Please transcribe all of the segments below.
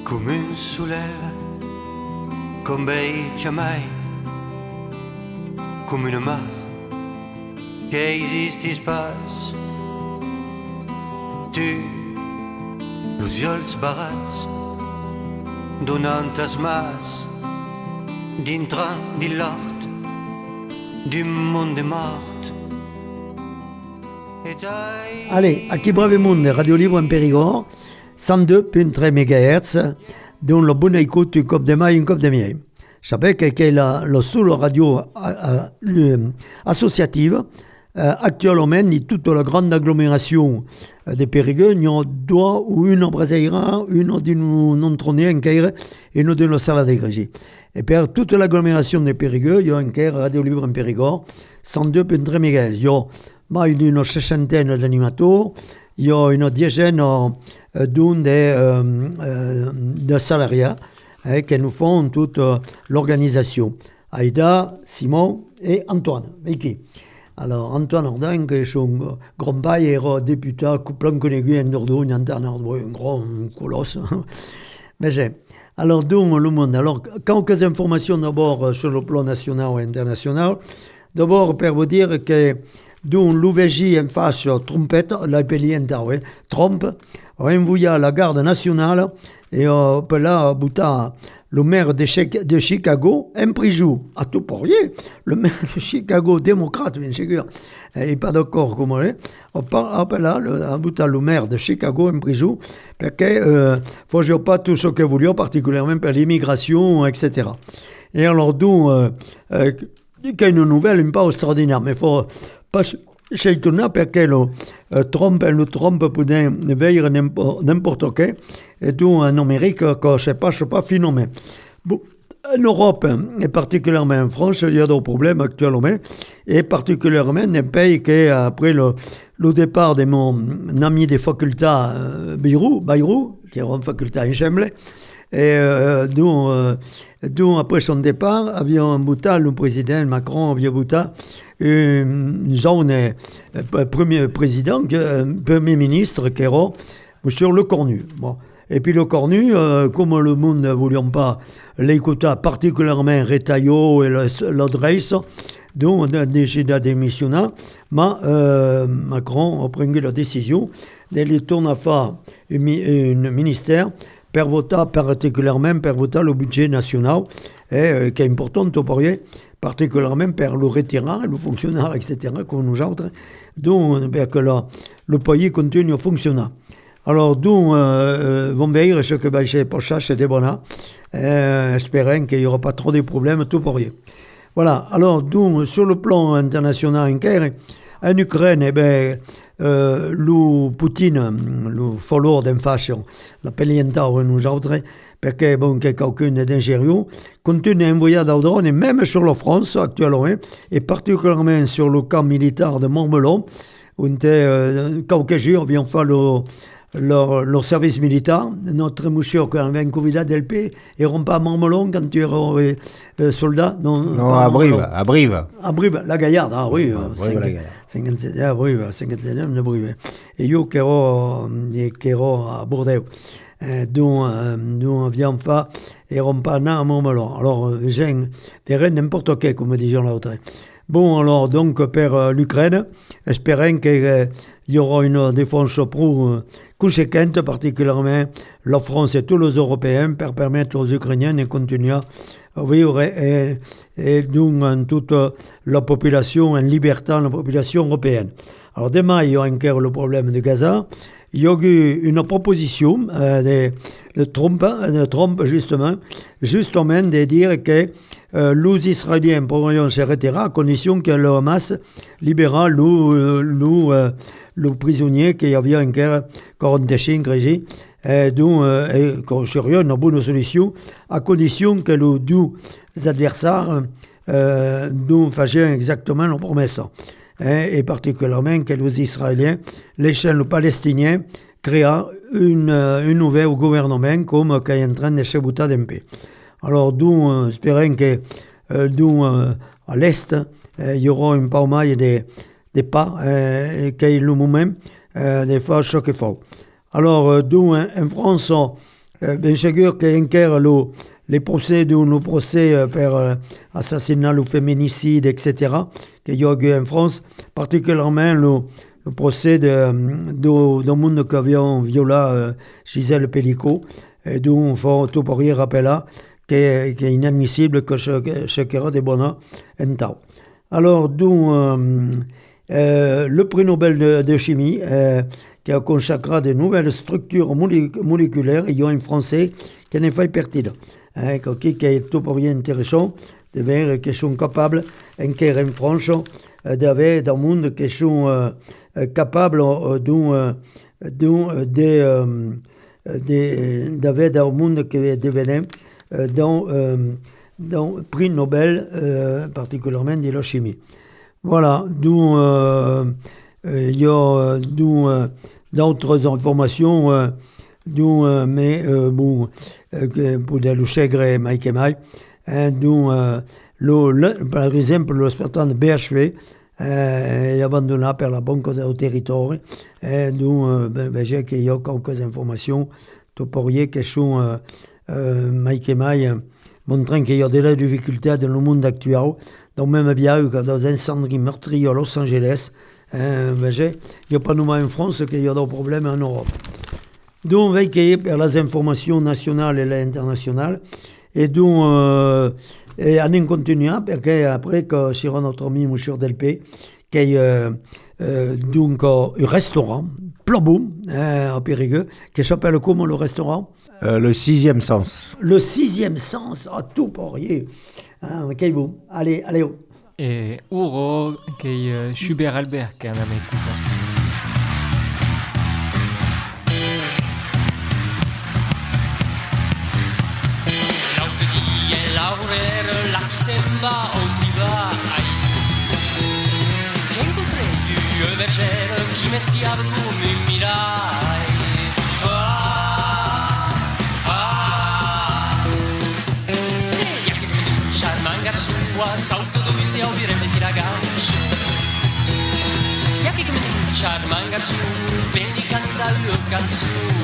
come un soleil, comme bei jamais, come una mà che esiste spas. Tu, los ulls barats, donant as mas, dintre di l'art, du monde mort. Allez, aquí brevemente Radio Libre en Périgord, 102.3 MHz, dont la bonne écoute un cop de mai, un cop de miei. Sapete che è la sola radio associative actuellement in tutta la grande agglomération de Périgueux, il y a deux ou une à Brazaïra, une de Nontronné, en Caire, et une de la Salle de Grégy. Et pour toute l'agglomération de Périgueux, il y a un Caire Radio Libre en Périgord, 102.3 MHz. Il y a une sessantaine d'animateurs, il y a une dizaine de salariés qui nous font toute l'organisation. Aïda, Simon et Antoine. Vicky. Alors, Antoine Ordin, qui est son grand-père, est député, plein connu en Dordogne, un grand colosse. Mais j'ai. Alors, donc, le monde. Alors, quelques informations d'abord sur le plan national et international. D'abord, pour vous dire que donc l'UVJ en face trompette, l'appelé Trump, a envoyé à la garde nationale et peut là bouta le maire de Chicago en prison. À tout pour rien. Le maire de Chicago, démocrate, bien sûr, n'est pas d'accord comme on est. Après là, le maire de Chicago en prison, parce qu'il ne faisait pas tout ce qu'il voulait, particulièrement pour l'immigration, etc. Et alors, donc, il y a une nouvelle un peu extraordinaire, mais il faut pas s'étonner parce que Trump peut veiller n'importe quoi. Et donc, en Amérique, que je ne sais pas phénomène. Bon, en Europe, et particulièrement en France, il y a des problèmes actuellement. Et particulièrement dans un pays qui, après le départ de mon ami des facultés Bayrou, qui est une faculté en Chemblay, et donc, après son départ, avions bouta le président Macron, avait bouta une zone premier président, premier ministre, qui era sur le Cornu. Bon. Et puis le Cornu, comme le monde ne voulait pas l'écouter, particulièrement Retailleau et l'adresse, donc on a décidé de démissionner, mais Macron a pris la décision de tourner à faire un ministère per voter particulièrement per voter le budget national, qui est important pour eux, particulièrement per le retirer, le fonctionnaire, etc., comme nous autres, donc pour que le pays continue à fonctionner. Alors, donc, vont voir ce que je pense, c'est des bonnes, espérant qu'il n'y aura pas trop de problèmes, tout pour eux. Voilà, alors, donc, sur le plan international en Ukraine, le Poutine, le follower d'en face, l'appelé nous autres, parce que bon, quelqu'un est dangereux, continue à envoyer des drones, et même sur la France actuellement, et particulièrement sur le camp militaire de Montmelon, où quelques jours vient faire leur service militaire. Notre monsieur qui avait un Covid d'LP, ils n'ont pas à Montmelon quand tu es soldat. Non, à Brive. À Brive, la Gaillarde, ah oui. Brive, la Gaillarde. 57, à Brive, 57 de Brive. Et io qui ero à Bordeaux. Donc, on vient pas, ils n'ont pas à Montmelon. Alors, j'ai n'importe quel, comme disent l'autre. Bon, alors, donc, pour l'Ukraine, espérons qu'il y aura une défense conséquente, particulièrement la France et tous les Européens, pour permettre aux Ukrainiens de continuer à vivre et donc toute la population en liberté, la population européenne. Alors, demain, il y a encore le problème de Gaza. Il y a eu une proposition de Trump justement de dire que les Israéliens pourraient se retirer à condition que le Hamas libère le prisonnier qui avait encore 45 régis. Donc, serait une bonne solution à condition que les deux adversaires nous fassent exactement la promesse. Et particulièrement que les Israéliens, les chaînes Palestiniens, créent un nouvel gouvernement comme qui est en train de se bouter d'un peu. Alors, nous espérons que à l'Est, il y aura un pas mal de pas, qu'il y a le moment de faire ce qu'il faut. Alors, en France, ben sûr que enquer les procès le procès per assassinat ou féminicide, etc., qu'il y a eu en France, particulièrement le procès d'un monde qui avait violé Gisèle Pellicot, et d'où il faut tout pour y rappeler qu'il est inadmissible que chacun des bonheurs en tau. Alors, d'où le prix Nobel de chimie, qui a consacré de nouvelles structures moléculaires, il y a un Français qui ne fait partie de. Qui est tout pour rien intéressant, de voir qu'ils sont capables, en France, d'avoir dans le monde qui sont capables d'avoir dans le monde qui devenait dans le prix Nobel, particulièrement de la chimie. Voilà, d'où il y a d'autres informations, mais bon, pour le chègre Mike et Mike, d'où par exemple le spartan de BHV est abandonné par la Banque au territoire, d'où j'ai qu'il y a quelques informations pour y que sont Mike et Mike montrant qu'il y a de la difficulté dans le monde actuel, donc même bien que dans un incendie meurtrier à Los Angeles, il n'y a pas nous en France qu'il y a des problèmes en Europe. Donc, on va essayer par les informations nationales et internationales. Et donc, on continue, parce qu'après, que sur notre ami M. Delpé, qui a donc un restaurant, Plabou, à Périgueux, qui s'appelle comment le restaurant? Le sixième sens. Le sixième sens, à tout pour rien. Ok, bon, allez. Et Uro, qui est Schubert Albert, qui est un écoutant. Sembra oltrivai che incontrei io e Vergero chi mi spiava come mirai e anche mi charmanga sua salto dove si augurente di ragazzi e anche mi charmanga su bene canta io canzone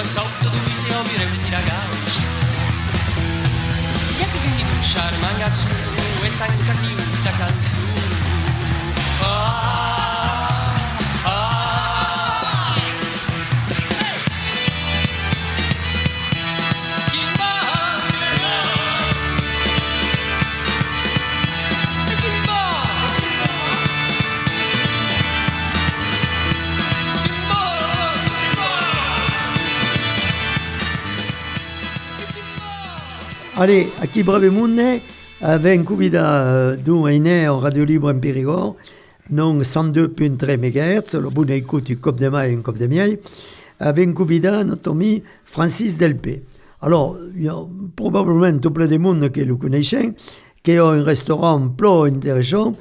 salto dove si augurente di ragazzi e anche che mi charmanga su e stanca di tutta canzone Allez, a qui brevemente avem convidat d'un eine en Radio Libre en Périgord, non 102.3 MHz, le bon écoute du Cop de Mai et un Cop de Miel, avem convidat notre ami Francis Delpé. Alors, il y a probablement tout plein de monde qui le connaissent, qui a un restaurant plutôt intéressant,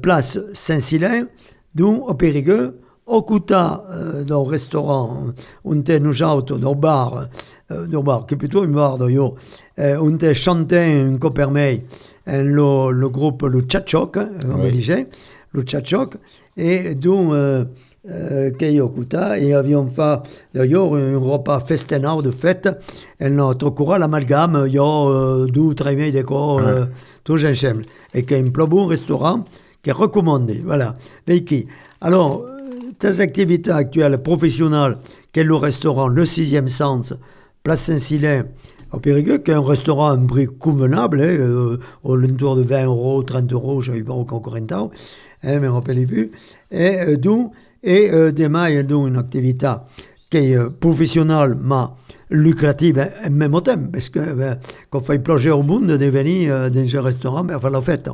place Saint-Silain, d'où au Périgueux, au Couta, dans le restaurant, on était nous autres, dans le bar, qui est plutôt un bar d'ailleurs, on était chanté un copermei, le groupe le Tchatchok, on me disait, le Tchatchok, et d'où qui au Couta, et avions fait d'ailleurs un repas festinard de fête, et notre courant l'amalgame, il y a 2 ou 3 000 décors, tout ensemble, et qui est un plus bon restaurant qui est recommandé, voilà. Alors, tes activités actuelles professionnelles, quel est le restaurant Le Sixième Sens, place Saint-Silain, au Périgueux, qui est un restaurant à un prix convenable, au l'entour de 20 €, 30 €, je n'avais pas encore un temps, mais je ne me rappelle plus. Et demain, il y a une activité qui est professionnelle, mais lucrative en même temps, parce que quand on fait plonger au monde de venir dans un restaurant, faire la fête.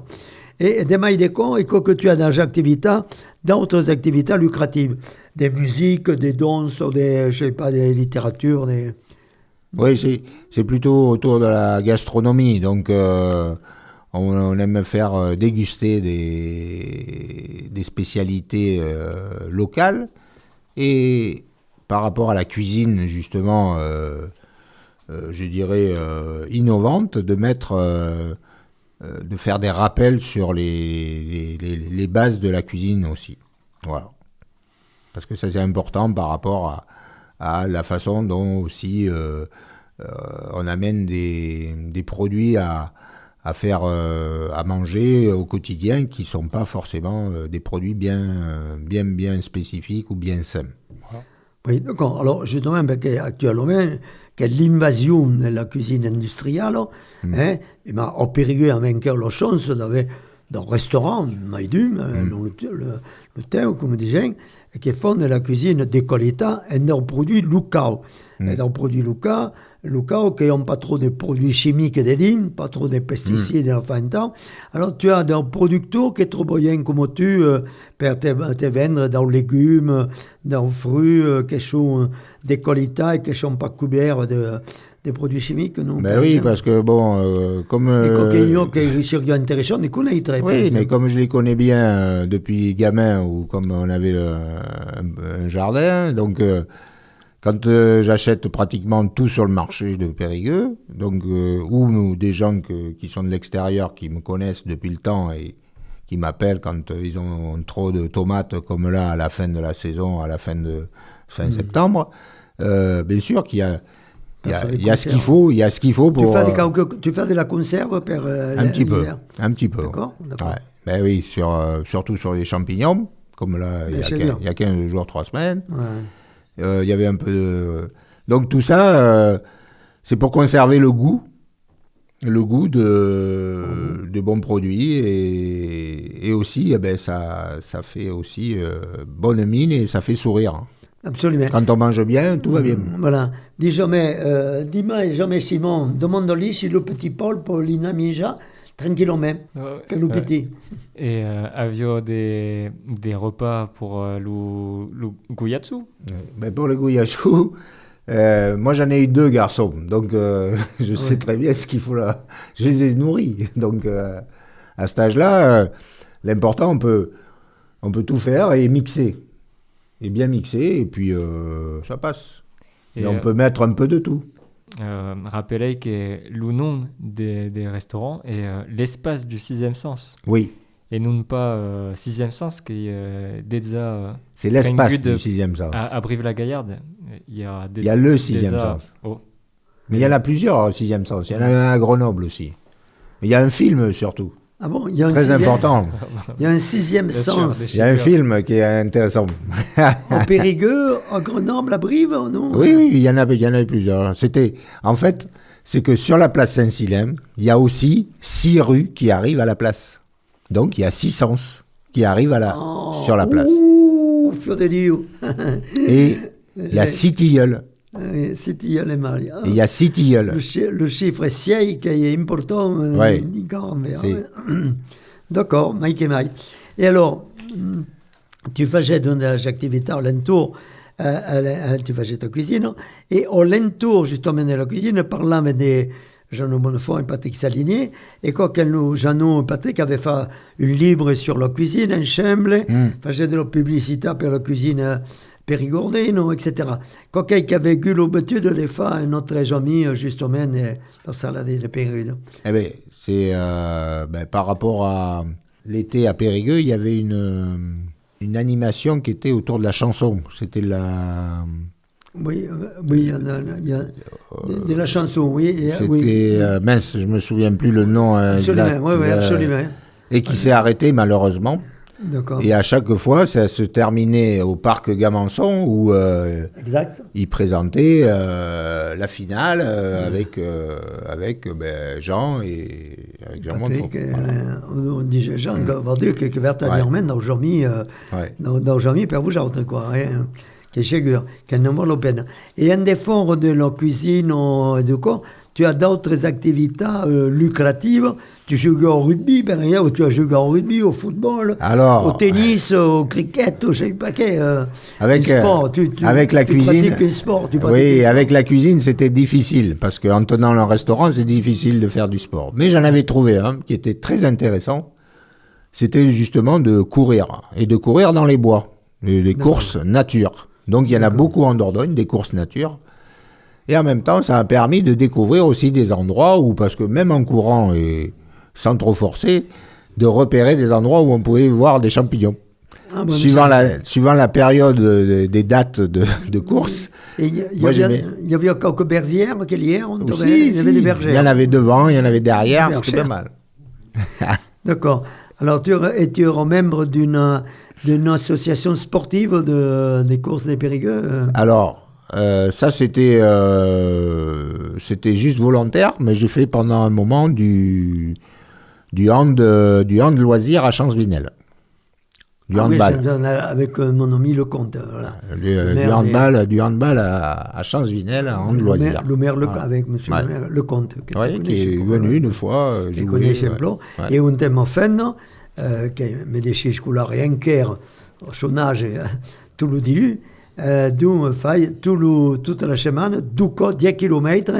Et des mailles des cons, et que tu as d'autres activités lucratives, des musiques, des danses, des, je sais pas, des littératures, des... Oui, c'est plutôt autour de la gastronomie. Donc, on aime faire déguster des spécialités locales. Et par rapport à la cuisine, justement, je dirais innovante, de faire des rappels sur les bases de la cuisine aussi. Voilà. Parce que ça, c'est important par rapport à la façon dont aussi on amène des produits à faire à manger au quotidien qui ne sont pas forcément des produits bien spécifiques ou bien sains. Voilà. Oui, d'accord. Alors, justement, actuellement, que l'invasion de la cuisine industrielle, au Périgueux, a vaincu la chance d'avoir dans le restaurant, le thé, comme disait, qui font de la cuisine de qualité et des produits locaux. Et des produits locaux qui n'ont pas trop de produits chimiques dedans, pas trop de pesticides en fin de temps. Alors tu as des producteurs qui sont bien comme tu pour te vendre des légumes, des fruits qui sont de qualité et qui ne sont pas couverts de produits chimiques. Non, ben oui, parce que bon, comme... Les coquilles qui sont intéressants, on les connaît très bien. Oui, mais comme je les connais bien depuis gamin, ou comme on avait un jardin, donc... Quand j'achète pratiquement tout sur le marché de Périgueux, donc, ou des gens qui sont de l'extérieur, qui me connaissent depuis le temps et qui m'appellent quand ils ont trop de tomates, comme là, à la fin de la saison, à la fin septembre, bien sûr qu'il y a ce qu'il faut, pour... Tu fais de la conserve pour un petit peu. D'accord. Ouais. Ben oui, surtout sur les champignons, comme là, il y a 15 jours, 3 semaines. Ouais. Il y avait un peu de... Donc tout ça, c'est pour conserver le goût de bons produits et aussi, ça fait aussi bonne mine et ça fait sourire. Absolument. Quand on mange bien, tout va bien. Voilà. Dis-moi jamais, Simon, demande-lui si le petit Paul, Paulina Mija, tranquillement, pour le petit. Et avio des repas pour le guyatsu. Ben pour le guyatsu, moi j'en ai eu 2 garçons, donc je sais très bien ce qu'il faut là. Je les ai nourris, donc à cet âge-là, l'important, on peut tout faire et mixer, et bien mixer, et puis ça passe. Et on peut mettre un peu de tout. Rappelez que le nom des restaurants est l'espace du sixième sens. Oui. Et non pas sixième sens qui est déjà... C'est l'espace du sixième sens. À Brive-la-Gaillarde, il y a le sixième sens. Oh. Mais il y en a plusieurs sixième sens. Il y en a un à Grenoble aussi. Mais il y a un film surtout. Ah bon, il y a un très important. Il y a un sixième sens. Il y a un film qui est intéressant. Au Périgueux, à Grenoble, à Brive, non? Oui, il y en avait plusieurs. En fait, c'est que sur la place Saint-Silem, il y a aussi 6 rues qui arrivent à la place. Donc, il y a 6 sens qui arrivent sur la place. Ouh, fior de Dieu. Et il y a 6 tilleuls. C'est tilleul et Marie. Il y a 6 tilleuls. Le chiffre 6 qui est important. Oui. D'accord, Mike et Mike. Et alors, tu faisais des activités alentour, tu faisais ta cuisine, et alentour justement de la cuisine, parlant avec des Jean Bonnefond et Patrick Salinier, et quand Jean et Patrick avaient fait une livre sur la cuisine, un chambre, faisait de la publicité pour la cuisine périgordine, etc. Quelqu'un qui avait eu l'habitude de faire notre ami, justement, dans Salade de Périgueux. Eh bien, c'est par rapport à l'été à Périgueux, il y avait une animation qui était autour de la chanson. C'était la... Oui, il y a de la chanson, oui. C'était, mince, je ne me souviens plus le nom. Absolument, absolument. Et qui s'est arrêté malheureusement. D'accord. Et à chaque fois, ça se terminait au parc Gamançon où ils présentaient la finale avec Jean et avec Jean Patrick, on dit Jean, on va dire que vertadièrement dans Jean-Mi, pour vous, quoi. qui est sûr, qui ne vaut la peine. Et en défense de la cuisine et du corps, tu as d'autres activités lucratives. Tu joues au rugby, par exemple, tu as joué au rugby, au football, au tennis, au cricket, je sais pas quel sport. Avec la cuisine, pratiques un sport. Oui, avec la cuisine, c'était difficile, parce qu'en tenant le restaurant, c'est difficile de faire du sport. Mais j'en avais trouvé un qui était très intéressant. C'était justement de courir, et de courir dans les bois, des courses nature. Donc il y en a beaucoup en Dordogne, des courses nature. Et en même temps, ça a permis de découvrir aussi des endroits où, parce que même en courant et sans trop forcer, de repérer des endroits où on pouvait voir des champignons. Suivant la période des dates de course. Il y avait quelques bergères, il y avait des bergères. Il y en avait devant, il y en avait derrière, c'était pas mal. D'accord. Alors, tu es membre d'une association sportive des courses des Périgueux Alors, ça, c'était juste volontaire, mais j'ai fait pendant un moment du hand loisir à Champsvinel. Du handball. Oui, avec mon ami Lecomte. Voilà. Du handball à Champsvinel, en hand loisir. Le maire avec M. le maire Lecomte. Qui est venu une fois. Qui connaît Champlon. Et un thème fin, qui me déchire rien qu'er, au chômage, tout le dilu. D'où fai toute la semaine 10 km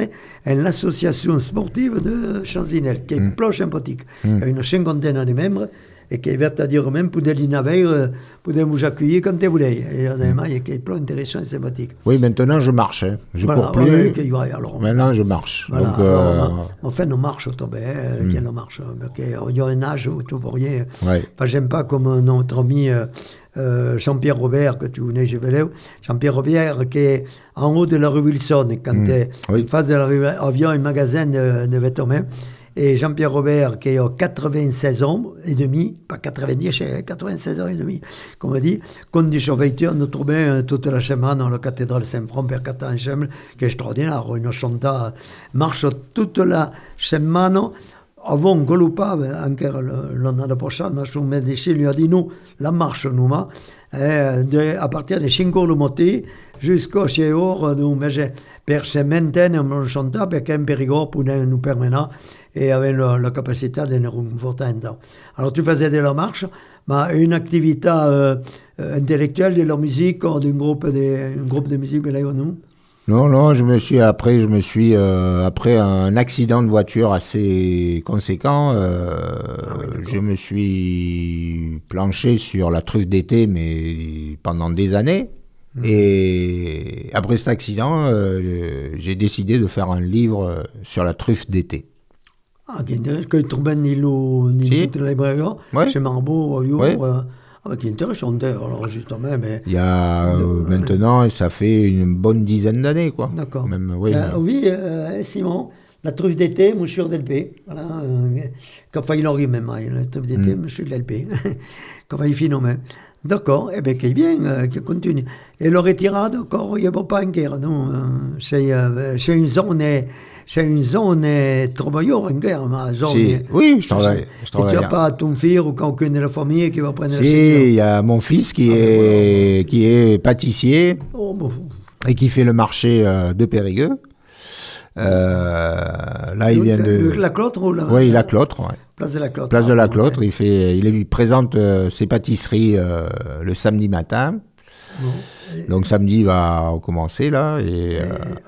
en l'association sportive de Champsvinel, qui est plus sympathique. Il y a une cinquantaine de membres et qui est à dire même pour des navires, pour vous accueillir quand vous voulez. Et évidemment, il est plus intéressant et sympathique. Oui, maintenant je marche. Je ne cours plus. Maintenant je marche. Voilà, donc, enfin, on marche au tombé, on marche. Il y a un âge où tout pourriez. Enfin, j'aime pas comme notre ami. Jean-Pierre Robert, que tu connais, Jean-Pierre Robert, qui est en haut de la rue Wilson, quand en face de la rue, il y a un magasin de vêtements, et Jean-Pierre Robert, qui a 96 ans et demi, pas 90, 96 ans et demi, comme on dit, conduit son voiture, nous trouvons toute la semaine dans la cathédrale Saint-Front, Père Catin-Chemle, qui est extraordinaire, une chanta marche toute la semaine. Avant Golupa, encore l'année prochaine, M. Medici lui a dit nous, la marche, nous, à partir de 5 heures le matin jusqu'à 6 heures, nous, per se maintenir en chantant, parce qu'un périgord pouvait nous permettre et avait la capacité de nous conforter un temps. Alors, tu faisais de la marche, mais une activité intellectuelle de la musique, d'un groupe de musique, nous. Non, après un accident de voiture assez conséquent, je me suis planché sur la truffe d'été, mais pendant des années. Et après cet accident, j'ai décidé de faire un livre sur la truffe d'été. Ah, qui intéressant, que tu trouves ni toute la librairie, chez Marbeau, qui est intéressant, alors justement. Mais, il y a maintenant, ça fait une bonne dizaine d'années, quoi. D'accord. Même, Simon, la truffe d'été, monsieur Delpé. Voilà, quand il arrive même, la truffe d'été, monsieur Delpé. Quand il finit même. D'accord, eh bien, qui bien, qui continue. Et le retirade, encore, il n'y a pas en guerre, non. C'est une zone travailleur en guerre, ma zone. Oui, je travaille. Et tu n'as pas ton fils ou quelqu'un de la famille qui va prendre la il y a mon fils qui est pâtissier et qui fait le marché de Périgueux. Là, il vient de... La Clotre ou la... Oui, la Clotre, ouais. Place de la Clotre. Place de la Clotre, il présente ses pâtisseries le samedi matin. Donc samedi, il va recommencer là.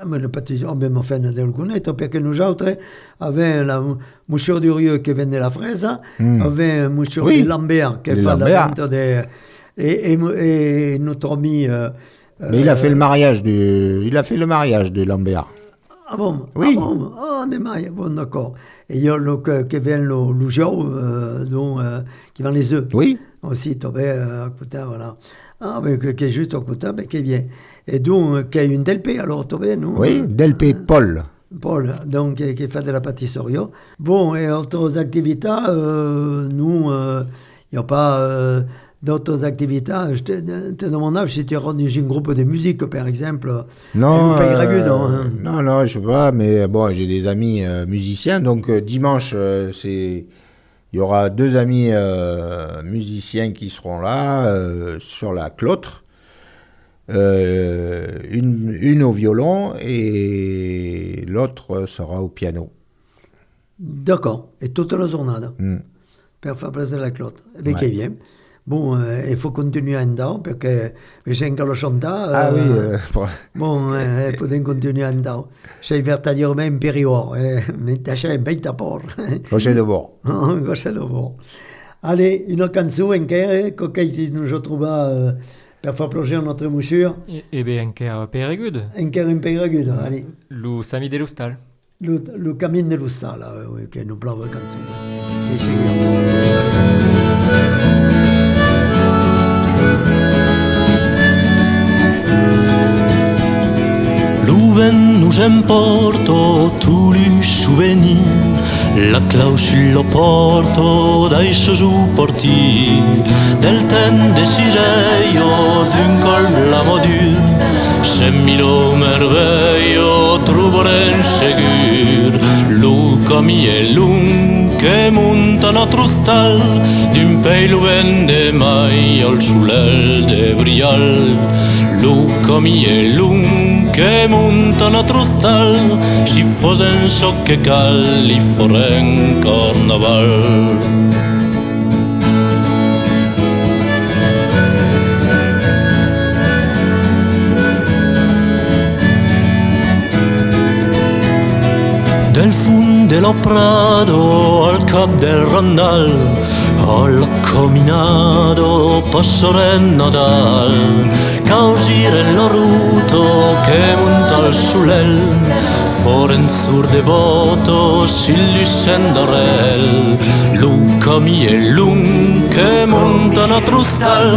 Mais le pâtissier, même enfin, nous le connaissons, parce que nous autres, avec la Monsieur Durieux qui vendait la fraise, avec Monsieur Lambert qui fait la vente et notre ami... mais il a fait le mariage de Lambert. Ah bon? Oui. Ah bon? Ah, des mailles. Bon, d'accord. Et il y a qui vient le Joe, qui vend les œufs. Oui. Aussi, tu vois, voilà. Ah, mais qui est juste à côté, mais qui vient. Et donc, qui a une Delpé, alors, tu vois, nous. Oui, Delpé Paul. Paul, donc, qui fait de la pâtisserie. Bon, et autres activités, nous, il n'y a pas... d'autres activités, je te demande si tu es rendu dans un groupe de musique, par exemple. Non, non, je sais pas, mais bon, j'ai des amis musiciens, donc dimanche, il y aura 2 amis musiciens qui seront là, sur la Clotre. une au violon et l'autre sera au piano. D'accord. Et toute la journée per faire plaisir la clotte. Eh bien, Ouais. qui est bien. Bon, il faut continuer un temps, parce que j'ai encore le chanteur. Bon, podem continuar un temps. Sei verdaderament imperior. Mais t'achètes un petit apport. Roger de bord. Gràcies a bo. Allez, une cançó encara, que nous troba per faire plonger notre moussure. E be enker peregud. Encara un peiragut. Allez, Lou Sami de Lustal. le camin de l'Ustal, oui, que nous plava cançó. Que seguiam. L'ouvent nous emporto tous les souvenirs, la clau sul porto dai supporti del ten desiderio d'un col la module. Se milo merveglio troverem segur, lo camí è lungo che monta notre stal, d'un pelo vende mai al soleil de brial. Lo camí è lungo che monta notre stal, si fosen so che cal, li foren carnaval. Del fund dello prado al cap del rondal, al cominato passoren Nadal, causire l'oruto che monta al sulel, foren sur devoto s'illuscendorel, lucami e lung che monta notre stal,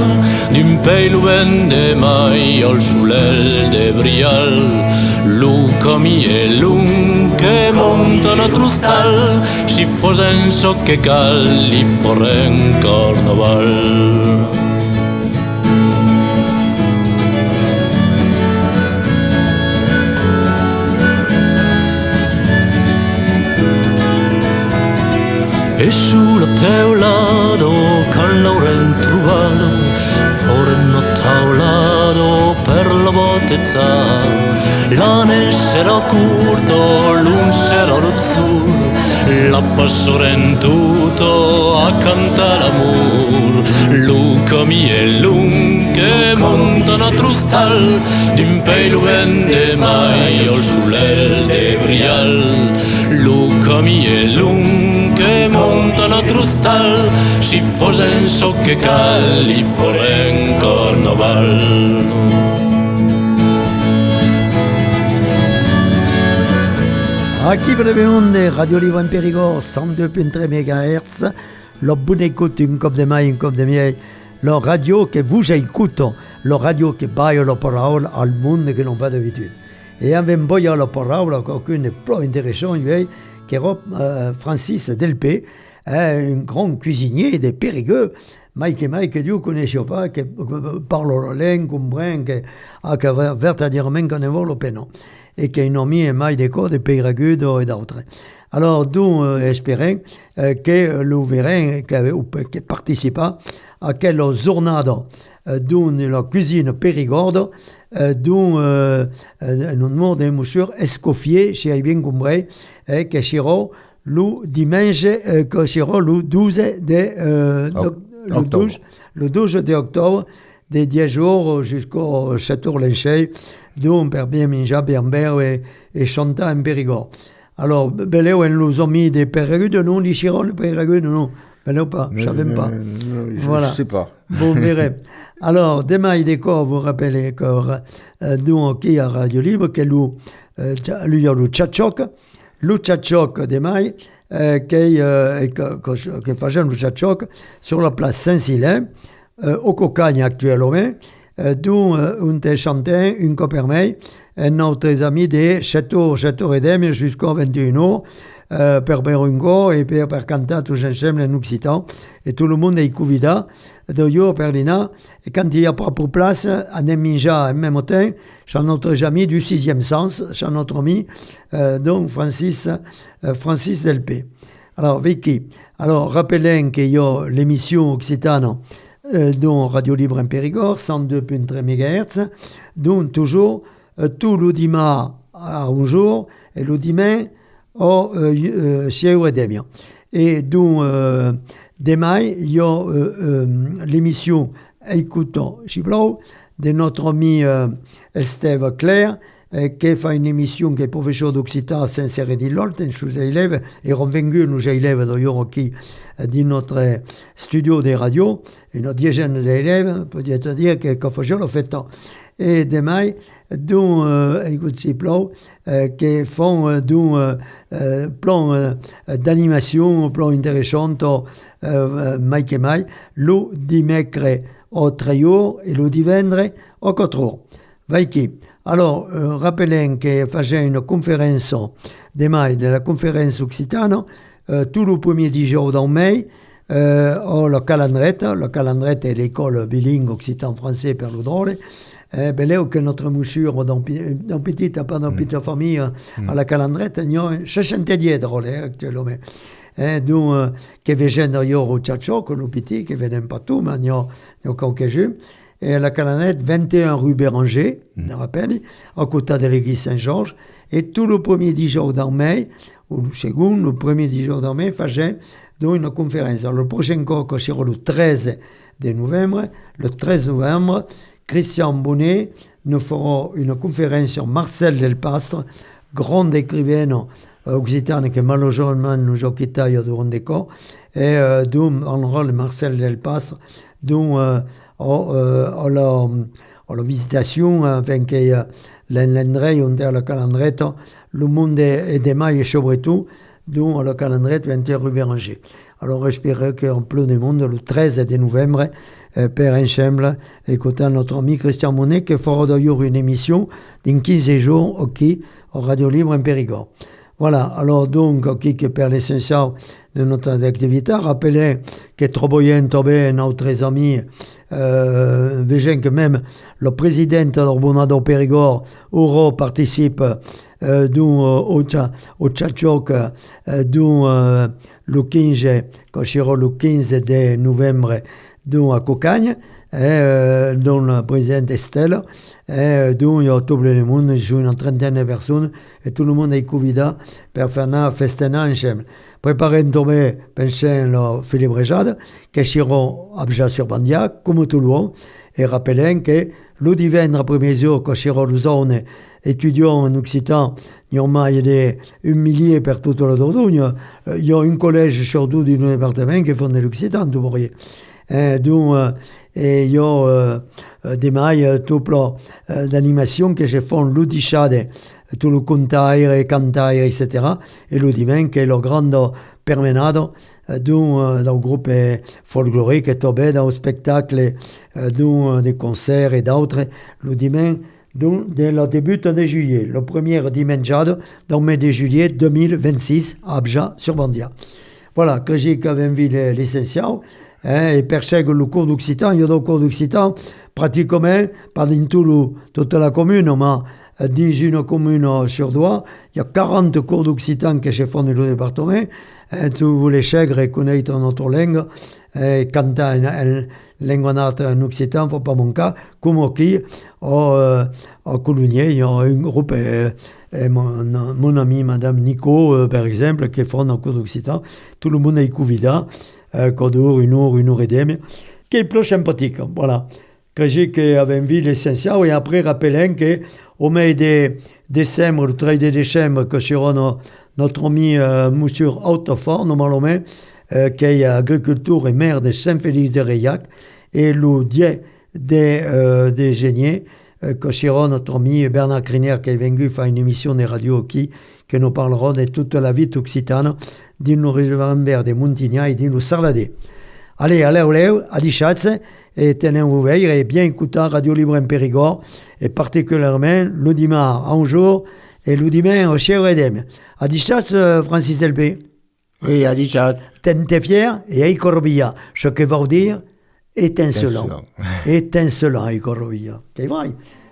d'un pelo vende mai al sulel de brial, lucami e lung che monta notre stal, si fosen so che cal, li foren carnaval. E sul teulado con l'auren trovato, foren taulato per la bottezza, l'ane sarà curto, l'un sarà rozzur, la passoren tutto a cantare l'amor, lucami e lung che montano a trustal, d'un pelo vende mai al sulel de brial, lucami e lung che montano a trustal, si fosen so che cal, li foren carnaval. Aquí brevemente de Radio Libre en Périgord, 102.3 MHz, le bon écoute un cop de mai, un cop de miel, la radio que vous écoutez, la radio qui baille la parole al monde que n'ont pas d'habitude. Et avec baille la parole, quelqu'un de plus intéressant, qui est Francis Delpé, un grand cuisinier de Périgueux, que Dieu ne connaissait pas, qui parle la langue, comprend, qui a verdaderement connaît le pénon. Et qui a une amie de corps de Périgueux et d'autres. Alors, nous espérons que nous verrons, que participa à quelle journée de la cuisine périgorde, dont nous demandons de monsieur Escoffier, si j'ai bien compris, que sera le dimanche, que sera le 12 d'octobre, de 10 jours jusqu'au 7 heures l'enchei, donc per bien manger, bien boire et chanter en Périgord. Alors, beleu en los amis de Périgueux, non, les chirons de Périgueux, non, beleu pas, je ne savais pas. Voilà. Je ne sais pas. Bon, verrez. Alors, demain, vous rappelez que nous, qui à Radio Libre, que lui, il y a le tchatchok demain, qui fait le tchatchok sur la place Saint-Silin, au Cocagne actuellement, d'où on te chanté une copermeille, nos amis de 7h30 jusqu'à 21h, per Berungo et per cantar tous ensemble en occitan. Et tout le monde est convié de jour per l'ina. Et quand il n'y a pas pour place, on est minja en même temps, chez notre ami du 6e sens, chez notre ami, donc Francis Delpé. Alors, Vicky, alors, rappelons qu'il y a l'émission occitane dont Radio Libre en Périgord, 102.3 MHz, dont toujours tout le dimanche à un jour et le dimanche au Chieu et Demia. Et donc, demain, il y a l'émission Écoutons Chiblau de notre ami Esteve Claire, qui fait une émission qui est professeur d'occitan à Saint-Cérédine-Lolt, nos élèves, et revenus nos élèves d'ailleurs qui dans notre studio de radio, et notre dizaine d'élèves, peut-être dire que faisons le fait. Et demain, dont Chiblau, qui font plan d'animation, plan intéressant, mai que mai, le dimanche au 3 jours et le dimanche au 4 jours. Vaiki. Alors, rappelons que faisait une conférence demain de la conférence occitane, tout le premier 10 jours dans mai, le calendrette est l'école bilingue occitan-français per le drôle, là que notre monsieur dans petite famille à la calendrette, il y a 70 drôles actuellement. Donc, qui viennent d'ailleurs au Tchatcho, que le petit, qui viennent pas tout, mais il y a quelques-uns. Et à la calendrette, 21 rue Béranger, je rappelle, à côté de l'église Saint-Georges. Et tout le premier 10 jours d'en mai, ou le second, le premier 10 jours d'en mai, faisait donc une conférence. Alors, le prochain cours, qui sera le 13 novembre, Christian Bonnet nous fera une conférence sur Marcel Delpastre, grand écrivain occitan qui malheureusement nous a quitté durant des cours. Et donc, on aura le Marcel Delpastre, dont la visitation, afin que l'endroit où est la calendrette, le monde est demain et surtout, dont la calendrette 21 rue Béranger. Alors, j'espère qu'en plein de monde, le 13 novembre, per ensemble, écoutant notre ami Christian Bonnet, qui fera d'ailleurs une émission dans 15 jours, au Radio Libre en Périgord. Voilà, alors donc, qui per l'essentiel de notre activité, rappelez que Troboyen Tobé, notre ami, voyez que même le président d'Orbonado Périgord, Ouro, participe au Tchatchok, dont le 15, quand sera le 15 de novembre, dont à Cocagne, dont le président Estelle, dont il y a tout le monde, il y a une trentaine de personnes, et tout le monde est convidé pour faire un festin ensemble. Préparez un tombé, pensez le Philippe Réjade, qui sera à sur Bandia, comme tout le monde, et rappelez que le dimanche premier jour, quand sera le zone étudiant en occitan, il y a des milliers per toute la Dordogne, il y a un collège surtout du département qui font de l'occitan, vous voyez. Donc, et il y a des mailles, tout plein d'animation que je fais l'Udichade, tout le contaire, cantaire, etc. Et le dimanche, qui est le grand permenade, dans le groupe folklorique, qui est tombé dans le spectacle, dans des concerts et d'autres, le dimanche, dès le début de juillet, le premier dimanche dans le mois de juillet 2026 à Abja sur Bandia. Voilà, que j'ai quand même vu l'essentiel. Et per chaque le cours d'occitan, il y a des cours d'occitan pratiquement, pas dans toute la commune, mais dans une commune sur deux, il y a 40 cours d'occitan que je fais dans le département. Tous les chègres connaissent notre langue, cantant une langue en occitan, il ne faut pas manquer, comme qui, au Coulugnier, il y a un groupe, mon ami, Madame Nico, par exemple, qui font un cours d'occitan. Tout le monde est convidé. Codour, une heure et demie, qui est plus sympathique. Voilà. Que j'ai vu l'essentiel, et après, rappelons qu'au mois de décembre, le 13 décembre, que sera notre ami monsieur Hautefort, normalement, qui est agriculteur et maire de Saint-Félix-de-Reillac, et le 10 des géniers, que sera notre ami Bernard Crinière, qui est venu faire une émission de radio qui nous parlera de toute la vie occitane, din nos régions verts de Montignac et din nos Sarladé. Allez, à Dichatz, et tenez-vous veille, et bien écouter Radio Libre en Périgord, et particulièrement le dimanche en jour, et le dimanche au Chieu et Demia. À Dichatz, Francis Delpé. Oui, à Dichatz. T'es fier, et à Icorbilla, ce que veut dire étincelant. Étincelant, Icorbilla. C'est vrai.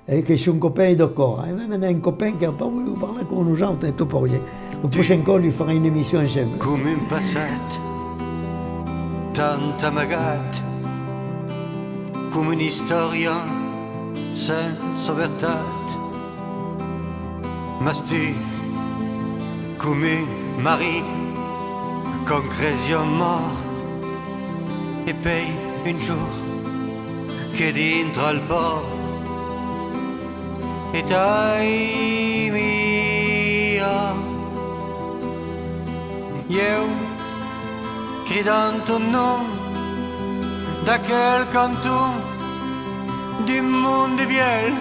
Et que je suis un copain d'accord. Même un copain qui n'a pas voulu parler comme nous gens, tout pour rien. Le prochain coup, lui fera une émission ensemble. Come un passat, tant amagat, come un'istoria senza verità, ma sti come un mari con cresion mort e poi un giorno che dentro al port e dai mia io gridando no da quel canto du monde biel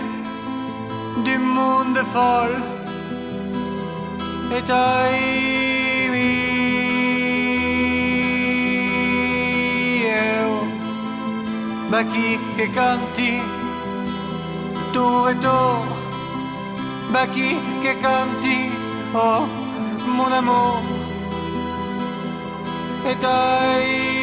du monde folle e dai io ma chi che canti tu e tu ma chi che canti oh mon amour e dai